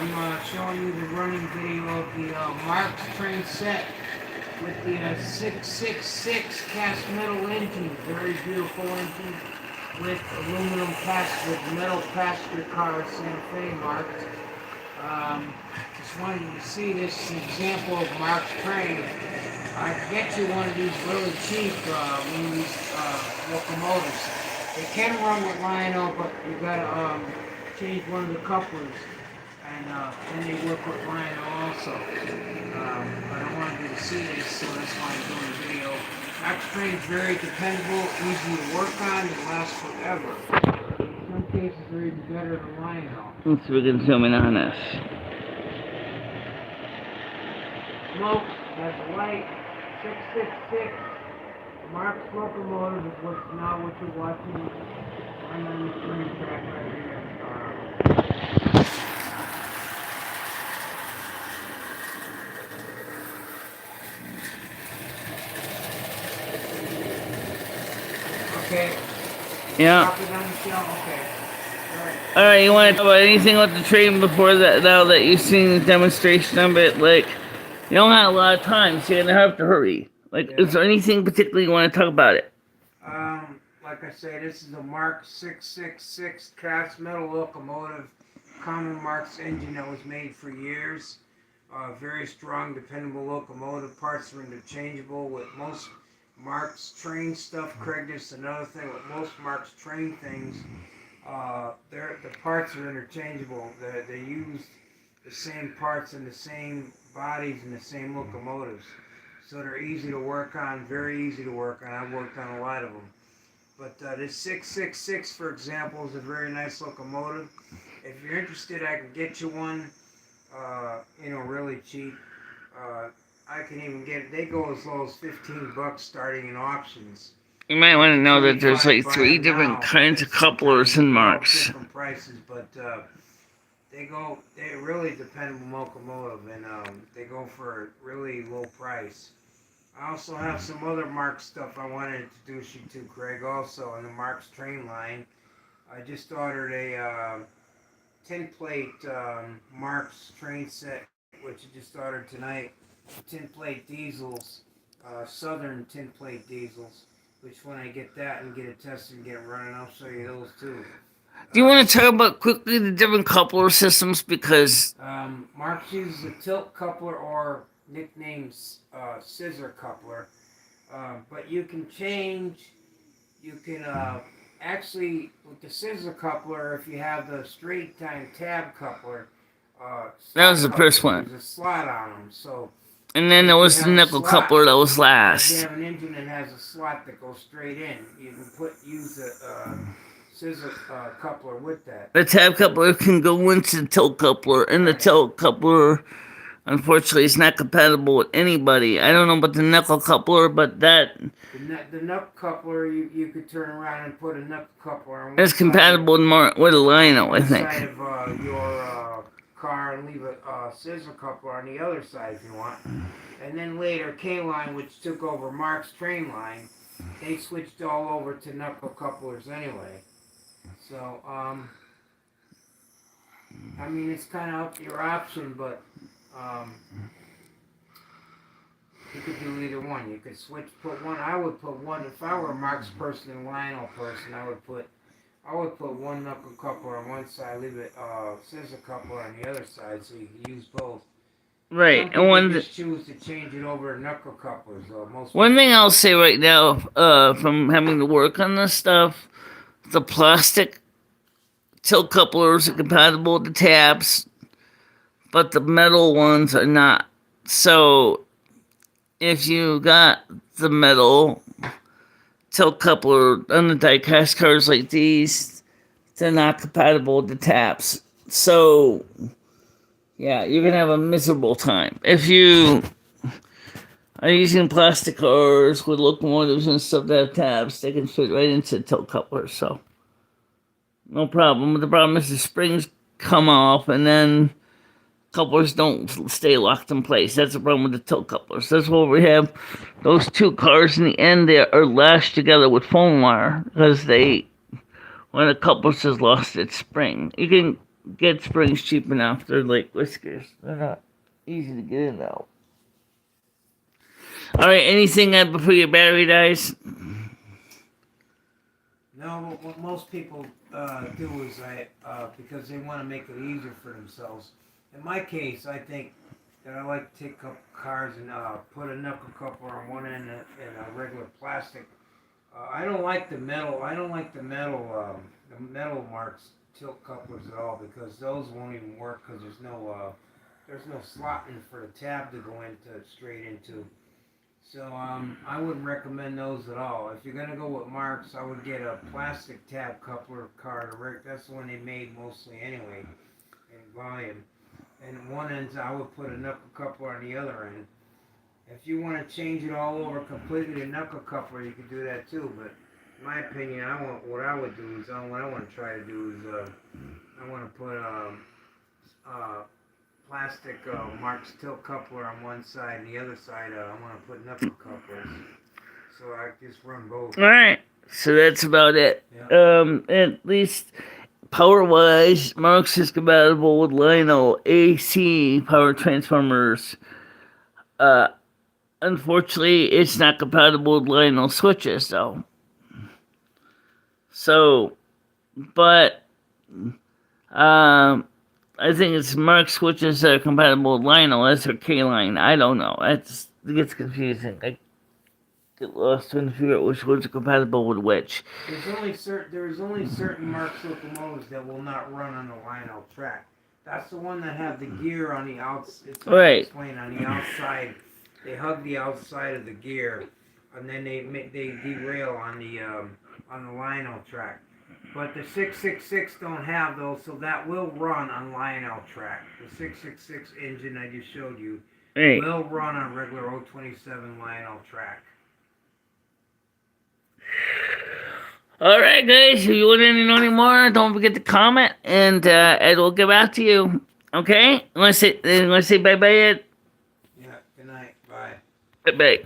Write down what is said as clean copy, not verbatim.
I'm showing you the running video of the Marx train set with the 666 cast metal engine. Very beautiful engine with aluminum with metal passenger car Santa Fe marked. Just wanted you to see this example of Marx train. I can get you one of these really cheap, one of these locomotives. They can run with Lionel, but you gotta change one of the couplers, and then they work with Lionel also. But I wanted you to see this, so that's why I'm doing the video. Marx train is very dependable, easy to work on, it lasts forever. In some cases, they're even better than Lionel. Let's see if we can zoom in on this. Smoke has a light. 666 Marx locomotive is what you're watching on the train track right here. Okay. Yeah. Drop it on the shelf. Okay. All right. You want to talk about anything with the train before that? Now that you've seen the demonstration of it, like. You don't have a lot of time, so you're gonna have to hurry. Like, yeah. Is there anything particularly you want to talk about it? Like I say, this is a Marx 666 cast metal locomotive, common Marx engine that was made for years. Very strong, dependable locomotive. Parts are interchangeable with most Marx train stuff. Craig, this is another thing with most Marx train things. The parts are interchangeable. They use the same parts and the same bodies and the same locomotives, so they're easy to work on, very easy to work on. I've worked on a lot of them, but this 666, for example, is a very nice locomotive. If you're interested, I can get you one, really cheap. I can even get, they go as low as $15 starting in auctions. You might want to know that there's like 3 different kinds of couplers in Marx. Different prices, but they're really dependable locomotive, and they go for a really low price. I also have some other Marx stuff I want to introduce you to, Craig, also on the Marx train line. I just ordered a tin-plate Marx train set, which I just ordered tonight. Tin-plate diesels, Southern tin-plate diesels, which when I get that and get it tested and get it running, I'll show you those too. Do you want to talk about quickly the different coupler systems? Because Marx uses a tilt coupler, or nicknamed scissor coupler, but you can actually, with the scissor coupler, if you have the straight time tab coupler, that was the first one. There's a slot on them, so. And then there was the nickel coupler that was last. If you have an engine that has a slot that goes straight in, you can use a scissor coupler with that. The tab coupler can go into the tilt coupler, and the tilt coupler, unfortunately, is not compatible with anybody. I don't know about the knuckle coupler, but that... The knuckle coupler, you could turn around and put a knuckle coupler on one it's compatible with a Lionel, I think. Side of your car, and leave a scissor coupler on the other side if you want. And then later, K-Line, which took over Marx train line, they switched all over to knuckle couplers anyway. So, I mean, it's kind of up to your option, but you could do either one. You could put one. I would put one, if I were a Marx person and Lionel person, I would put one knuckle coupler on one side, leave it scissor coupler on the other side, so you can use both. Right, and one just choose to change it over to knuckle couplers. One thing I'll say right now, from having to work on this stuff, the plastic tilt couplers are compatible with the tabs, but the metal ones are not. So, if you got the metal tilt coupler on the die-cast cars like these, they're not compatible with the tabs. So, yeah, you're going to have a miserable time. If you are using plastic cars with locomotives and stuff that have tabs, they can fit right into the tilt coupler, so no problem. But the problem is the springs come off, and then couplers don't stay locked in place. That's the problem with the tilt couplers. That's why we have those 2 cars in the end there are lashed together with foam wire, because when the coupler has lost its spring. You can get springs cheap enough. They're like whiskers. They're not easy to get in though. All right, anything before your battery dies? No, what most people do is because they want to make it easier for themselves. In my case, I think that I like to take up cars and put a knuckle coupler on one end and a regular plastic. I don't like the metal. I don't like the metal Marx tilt couplers at all because those won't even work because there's no slotting for the tab to go into straight into. So I wouldn't recommend those at all. If you're gonna go with Marx, I would get a plastic tab coupler card. That's the one they made mostly anyway, in volume. And one end, I would put a knuckle coupler on the other end. If you want to change it all over completely to knuckle coupler, you can do that too. But in my opinion, what I would do is what I want to try to do is I want to put plastic Marx tilt coupler on one side, and the other side I want to put knuckle couplers. So I just run both. All right, so that's about it. Yeah. At least power-wise, Marx is compatible with Lino AC power transformers. Unfortunately, it's not compatible with Lino switches, though. So, but I think it's Marx switches that are compatible with Lino. That's their K-line. I don't know. It gets confusing. I get lost trying to figure out which ones are compatible with which. There's only certain Marx locomotives that will not run on the Lino track. That's the one that have the gear on the outside. It's hard to explain on the outside. They hug the outside of the gear, and then they derail on the Lino track. But the 666 don't have those, so that will run on Lionel track. The 666 engine I just showed you will run on regular 027 Lionel track. All right, guys. If you want to know any more, don't forget to comment, and Ed will get back to you. Okay? Want to say bye-bye, Ed? Yeah. Good night. Bye. Bye-bye.